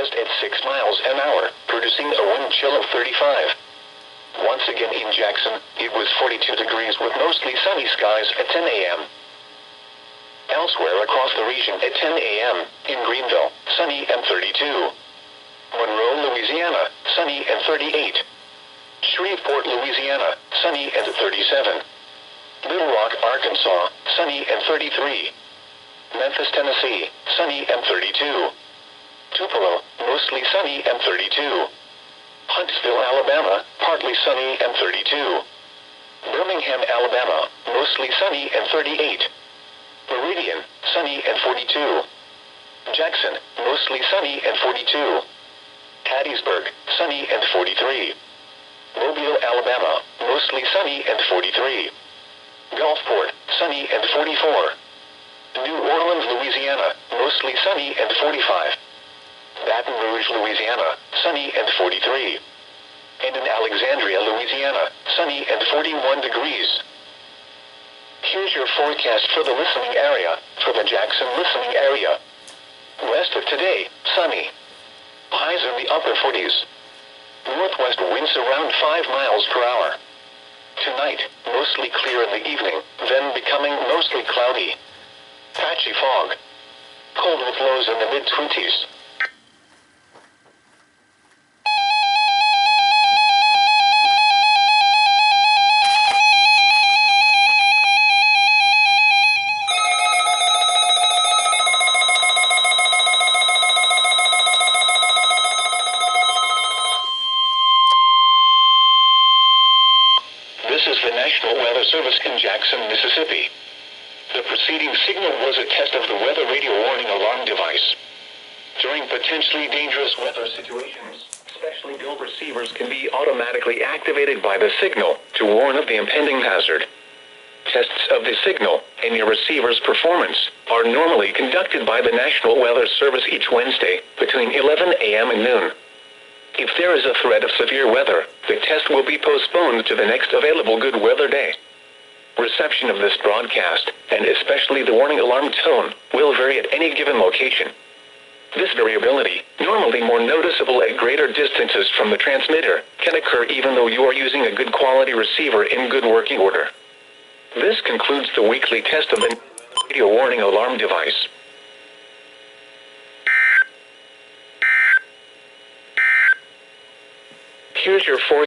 northwest at 6 miles an hour, producing a wind chill of 35. Once again in Jackson, it was 42 degrees with mostly sunny skies at 10 a.m. Elsewhere across the region at 10 a.m., in Greenville, sunny and 32. Monroe, Louisiana, sunny and 38. Shreveport, Louisiana, sunny and 37. Little Rock, Arkansas, sunny and 33. Memphis, Tennessee, sunny and 32. Tupelo, mostly sunny and 32. Huntsville, Alabama, partly sunny and 32. Birmingham, Alabama, mostly sunny and 38. Meridian, sunny and 42. Jackson, mostly sunny and 42. Hattiesburg, sunny and 43. Mobile, Alabama, mostly sunny and 43. Gulfport, sunny and 44. New Orleans, Louisiana, mostly sunny and 45. Baton Rouge, Louisiana, sunny and 43. And in Alexandria, Louisiana, sunny and 41 degrees. Here's your forecast for the listening area, for the Jackson listening area. West of today, sunny. Highs in the upper 40s. Northwest winds around 5 miles per hour. Tonight, mostly clear in the evening, then becoming mostly cloudy. Patchy fog. Cold with lows in the mid-20s. This is the National Weather Service in Jackson, Mississippi. The preceding signal was a test of the weather radio warning alarm device. During potentially dangerous weather situations, specially built receivers can be automatically activated by the signal to warn of the impending hazard. Tests of the signal and your receiver's performance are normally conducted by the National Weather Service each Wednesday between 11 a.m. and noon. If there is a threat of severe weather, the test will be postponed to the next available good weather day. Reception of this broadcast, and especially the warning alarm tone, will vary at any given location. This variability, normally more noticeable at greater distances from the transmitter, can occur even though you are using a good quality receiver in good working order. This concludes the weekly test of the radio warning alarm device. Here's your